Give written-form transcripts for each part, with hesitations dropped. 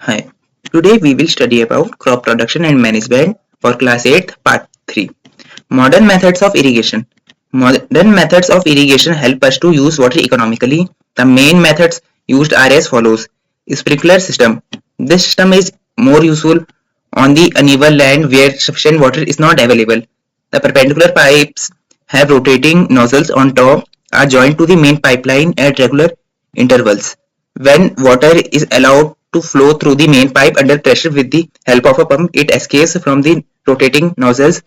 Hi, today we will study about crop production and management for class 8 part 3. Modern methods of irrigation. Modern methods of irrigation help us to use water economically. The main methods used are as follows. Sprinkler system. This system is more useful on the uneven land where sufficient water is not available. The perpendicular pipes have rotating nozzles on top are joined to the main pipeline at regular intervals. When water is allowed to flow through the main pipe under pressure with the help of a pump, it escapes from the rotating nozzles.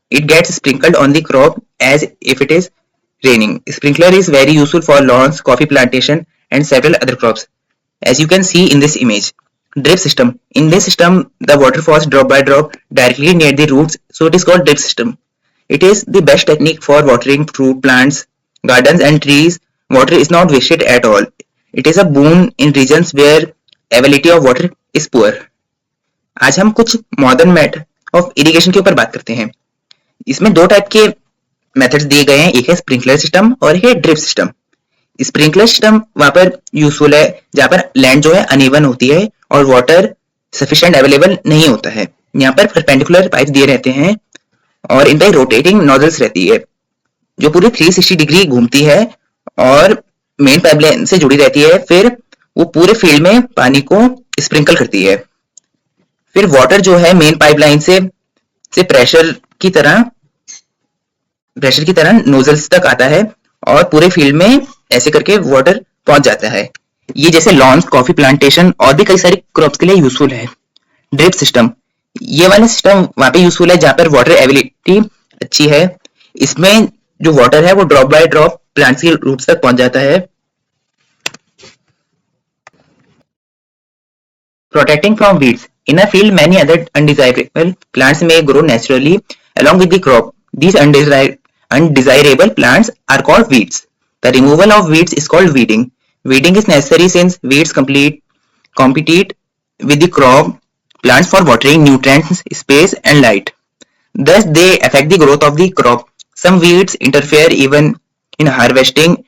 It gets sprinkled on the crop as if it is raining. Sprinkler is very useful for lawns, coffee plantation and several other crops. As you can see in this image. Drip system. In this system, the water falls drop by drop directly near the roots, so it is called drip system. It is the best technique for watering fruit plants, gardens and trees. Water is not wasted at all. It is a boon in regions where availability of water is poor. आज हम कुछ modern method of irrigation के ऊपर बात करते हैं. इसमें दो टाइप के मेथड्स दिए गए हैं, एक है स्प्रिंकलर सिस्टम और एक है ड्रिप सिस्टम. स्प्रिंकलर सिस्टम वहां पर यूजफुल है जहां पर लैंड जो है अनइवन होती है और वाटर सफिशिएंट अवेलेबल नहीं होता है. यहाँ पर परपेंडिकुलर पाइप दिए रहते हैं और इन पर रोटेटिंग नोजल्स रहती है जो पूरी 360 डिग्री घूमती है और मेन पाइपलाइन से जुड़ी रहती है. फिर वो पूरे फील्ड में पानी को स्प्रिंकल करती है. फिर वाटर जो है मेन पाइपलाइन से प्रेशर की तरह नोजल्स तक आता है और पूरे फील्ड में ऐसे करके वाटर पहुंच जाता है. ये जैसे लॉन्स, कॉफी प्लांटेशन और भी कई सारी क्रॉप्स के लिए यूजफुल है. ड्रिप सिस्टम, ये वाला सिस्टम वहां पे यूजफुल है जहां पर वाटर अवेलेबिलिटी अच्छी है. इसमें जो वाटर है वो ड्रॉप बाय ड्रॉप प्लांट्स के रूट्स तक पहुंच जाता है. Protecting from weeds. In a field, many other undesirable plants may grow naturally along with the crop. These undesirable plants are called weeds. The removal of weeds is called weeding. Weeding is necessary since weeds compete with the crop plants for watering, nutrients, space and light. Thus, they affect the growth of the crop. Some weeds interfere even in harvesting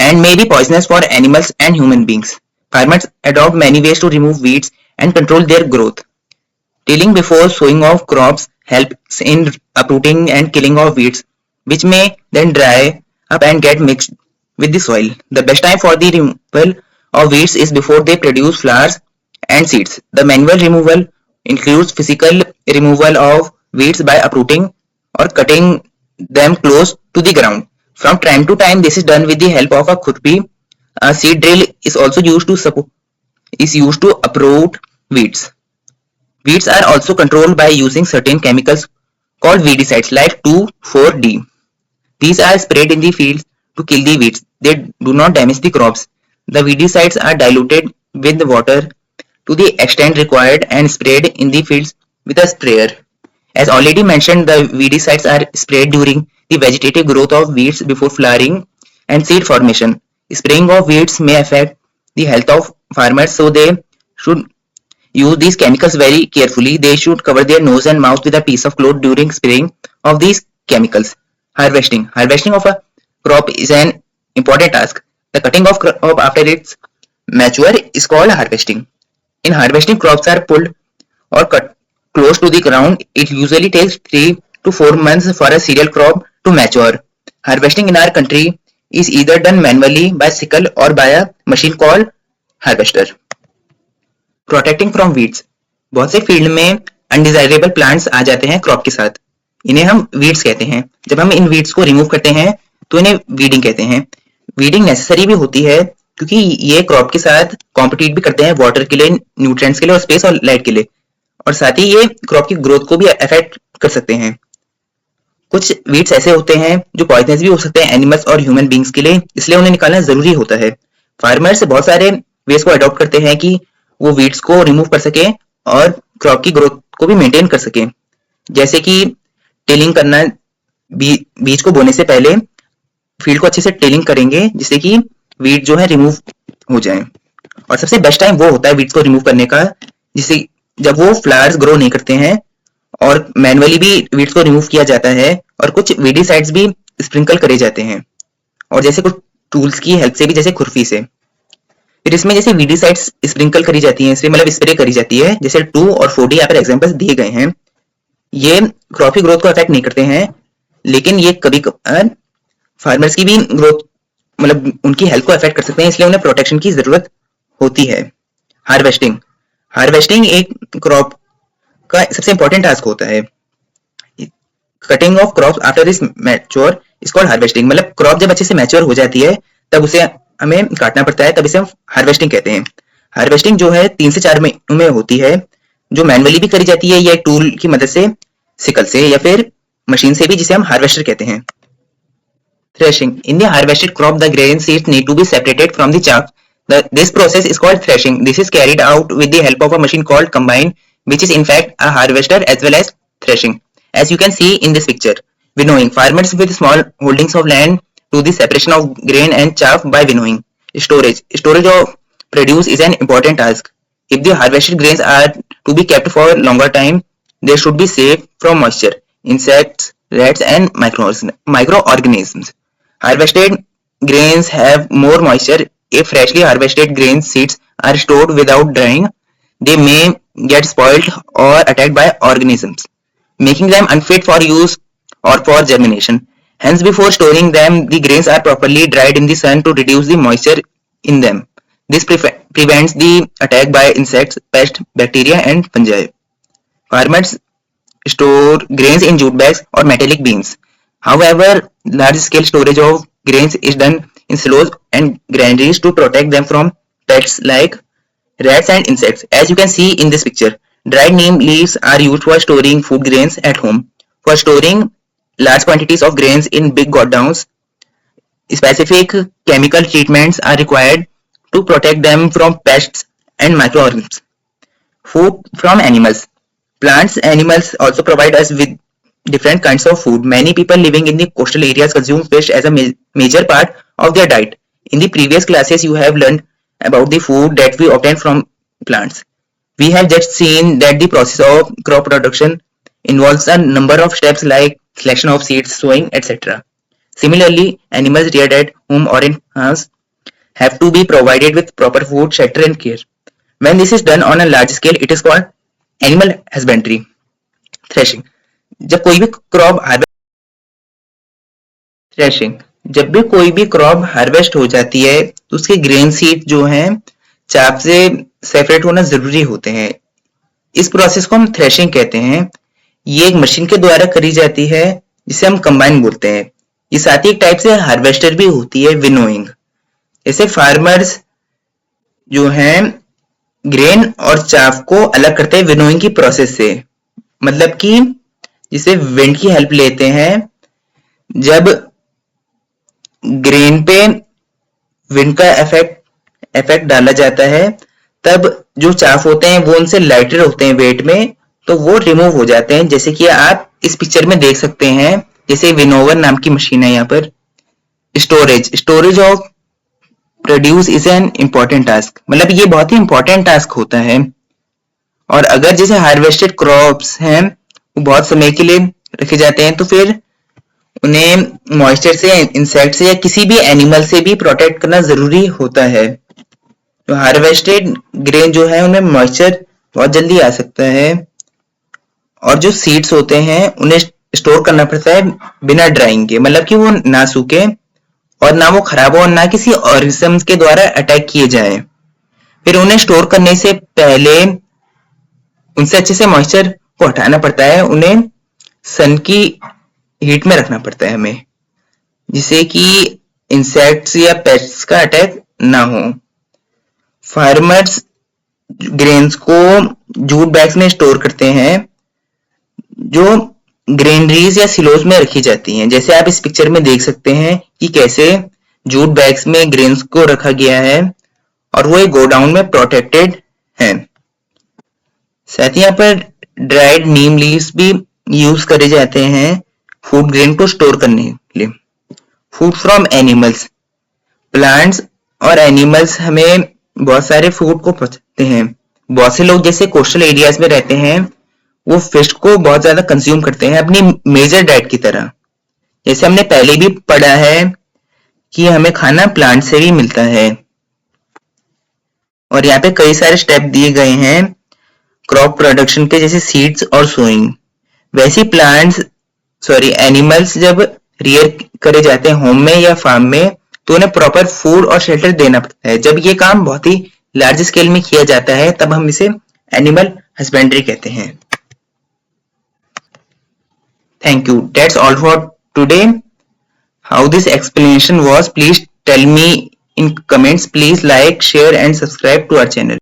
and may be poisonous for animals and human beings. Farmers adopt many ways to remove weeds and control their growth. Tilling before sowing of crops helps in uprooting and killing of weeds, which may then dry up and get mixed with the soil. The best time for the removal of weeds is before they produce flowers and seeds. The manual removal includes physical removal of weeds by uprooting or cutting them close to the ground. From time to time, this is done with the help of a khurpi. A seed drill is also used to uproot weeds. Weeds are also controlled by using certain chemicals called weedicides like 2,4-D. These are sprayed in the fields to kill the weeds. They do not damage the crops. The weedicides are diluted with water to the extent required and sprayed in the fields with a sprayer. As already mentioned, the weedicides are sprayed during the vegetative growth of weeds before flowering and seed formation. Spraying of weeds may affect the health of farmers, so they should use these chemicals very carefully. They should cover their nose and mouth with a piece of cloth during spraying of these chemicals. Harvesting. Harvesting of a crop is an important task. The cutting of crop after it's mature is called harvesting. In harvesting, crops are pulled or cut close to the ground. It usually takes 3 to 4 months for a cereal crop to mature. Harvesting in our country is either done manually by sickle or by a machine called harvester. Protecting from weeds. बहुत से field में undesirable plants आ जाते हैं crop के साथ. इन्हें हम weeds कहते हैं. जब हम इन वीड्स को रिमूव करते हैं तो इन्हें वीडिंग कहते हैं. वीडिंग नेसेसरी भी होती है क्योंकि ये क्रॉप के साथ कॉम्पिटिट भी करते हैं वाटर के लिए, न्यूट्रिएंट्स के लिए और स्पेस और लाइट के लिए, और साथ ही ये क्रॉप की ग्रोथ को भी अफेक्ट कर सकते हैं. कुछ वीड्स ऐसे होते हैं जो पॉइजनस भी हो सकते हैं एनिमल्स और ह्यूमन बींग्स के लिए, इसलिए उन्हें निकालना जरूरी होता है. फार्मर्स बहुत सारे वेज को अडॉप्ट करते हैं कि वो वीड्स को रिमूव कर सके और क्रॉप की ग्रोथ को भी मेंटेन कर सके. जैसे कि टिलिंग करना, बीज को बोने से पहले फील्ड को अच्छे से टिलिंग करेंगे जिससे कि वीड जो है रिमूव हो जाए. और सबसे बेस्ट टाइम वो होता है वीड्स को रिमूव करने का जिससे जब वो फ्लावर्स ग्रो नहीं करते हैं, और मैनुअली भी वीड्स को रिमूव किया जाता है और कुछ वीडिसाइड्स भी स्प्रिंकल करे जाते हैं, और जैसे कुछ टूल्स की हेल्प से भी, जैसे खुरपी से. फिर इसमें जैसे वीडीसाइड्स स्प्रिंकल करी जाती हैं, इसमें मतलब स्प्रे करी जाती है, जैसे 2 और 4D यहाँ पर एग्जांपल्स दिए गए हैं। ये क्रॉप की ग्रोथ को अफेक्ट नहीं करते हैं, लेकिन ये कभी कभार फार्मर्स की भी ग्रोथ मतलब उनकी हेल्थ को अफेक्ट कर सकते हैं, इसलिए उन्हें प्रोटेक्शन की जरूरत होती है। हार्वेस्टिंग हार्वेस्टिंग एक क्रॉप का सबसे इंपॉर्टेंट टास्क होता है। Cutting of crop after is mature is called harvesting. मतलब क्रॉप जब अच्छे से मैच्योर हो जाती है तब उसे हमें काटना पड़ता है, तब इसे हम हार्वेस्टिंग कहते हैं। हार्वेस्टिंग जो है 3 से 4 महीनों में होती है, जो मैनुअली भी करी जाती है या एक टूल की मदद से, सिकल से या फिर मशीन से भी, जिसे हम हार्वेस्टर कहते हैं। Threshing. In the harvested crop, the grain seeds need to be separated from the chaff. This process is called threshing. This is carried out with the help of a machine called combine, which is in fact a harvester as well as threshing. As you can see in this picture, winnowing. Farmers with small holdings of land do the separation of grain and chaff by winnowing. Storage. Storage of produce is an important task. If the harvested grains are to be kept for longer time, they should be safe from moisture, insects, rats and microorganisms. Harvested grains have more moisture. If freshly harvested grain seeds are stored without drying, they may get spoiled or attacked by organisms, making them unfit for use or for germination. Hence, before storing them, the grains are properly dried in the sun to reduce the moisture in them. This prevents the attack by insects, pests, bacteria and fungi. Farmers store grains in jute bags or metallic bins. However, large-scale storage of grains is done in silos and granaries to protect them from pests like rats and insects. As you can see in this picture, dried neem leaves are used for storing food grains at home. For storing large quantities of grains in big godowns, specific chemical treatments are required to protect them from pests and microorganisms. Food from animals. Plants, animals also provide us with different kinds of food. Many people living in the coastal areas consume fish as a major part of their diet. In the previous classes, you have learned about the food that we obtain from plants. We have just seen that the process of crop production involves a number of steps like selection of seeds, sowing, etc. Similarly, animals reared at home or in farms have to be provided with proper food, shelter and care. When this is done on a large scale, it is called animal husbandry. Threshing. जब कोई भी crop threshing जब भी कोई भी crop harvest हो जाती है तो उसके ग्रेन सीड जो हैं चाप से सेपरेट होना जरूरी होते हैं। इस प्रोसेस को हम थ्रेशिंग कहते हैं। ये एक मशीन के द्वारा करी जाती है जिसे हम कंबाइन बोलते हैं। ये साथ ही एक टाइप से हार्वेस्टर भी होती है, विनोइंग। ऐसे फार्मर्स जो हैं ग्रेन और चाफ को अलग करते हैं विनोइंग की प्रोसेस से। मतलब कि जिसे विंड की हेल्प लेते हैं, जब ग्रेन पे विंड का इफेक्ट डाला जाता है तब जो चाफ होते हैं वो उनसे लाइटर होते हैं वेट में, तो वो रिमूव हो जाते हैं। जैसे कि आप इस पिक्चर में देख सकते हैं, जैसे विनोवर नाम की मशीन है यहाँ पर। Storage of produce is an important task. मतलब ये बहुत ही इंपॉर्टेंट टास्क होता है। और अगर जैसे हार्वेस्टेड क्रॉप्स हैं वो बहुत समय के लिए रखे जाते हैं तो फिर उन्हें मॉइस्चर से, इंसेक्ट से या किसी भी एनिमल से भी प्रोटेक्ट करना जरूरी होता है। तो हार्वेस्टेड ग्रेन जो है उनमें मॉइस्चर बहुत जल्दी आ सकता है और जो सीड्स होते हैं उन्हें स्टोर करना पड़ता है बिना ड्राइंग के। मतलब कि वो ना सूखे और ना वो खराब हो और ना किसी ऑर्गेनिज्म के द्वारा अटैक किए जाए। फिर उन्हें स्टोर करने से पहले उनसे अच्छे से मॉइस्चर को हटाना पड़ता है। उन्हें सन की हीट में रखना पड़ता है हमें, जिससे कि इंसेक्ट्स या पेस्ट्स का अटैक ना हो। फार्मर्स ग्रेन्स को जूट बैग्स में स्टोर करते हैं जो ग्रेनरीज या सिलोज में रखी जाती हैं। जैसे आप इस पिक्चर में देख सकते हैं कि कैसे जूट बैग्स में ग्रेन्स को रखा गया है और वो एक गोडाउन में प्रोटेक्टेड है। साथ ही यहाँ पर ड्राइड नीम लीव्स भी यूज करे जाते हैं फूड ग्रेन को स्टोर करने के लिए। Food from animals. प्लांट्स और एनिमल्स हमें बहुत सारे फूड को पहुंचाते हैं। बहुत से लोग जैसे कोस्टल एरियाज में रहते हैं वो फिश को बहुत ज्यादा कंज्यूम करते हैं अपनी मेजर डाइट की तरह। जैसे हमने पहले भी पढ़ा है कि हमें खाना प्लांट से भी मिलता है। और यहाँ पे कई सारे स्टेप दिए गए हैं क्रॉप प्रोडक्शन के, जैसे सीड्स और सोइंग। वैसे एनिमल्स जब रियर करे जाते हैं होम में या फार्म में, तो उन्हें प्रॉपर फूड और शेल्टर देना पड़ता है। जब ये काम बहुत ही लार्ज स्केल में किया जाता है तब हम इसे एनिमल हस्बेंड्री कहते हैं। Thank you. That's all for today. How this explanation was, please tell me in comments. Please like, share and subscribe to our channel.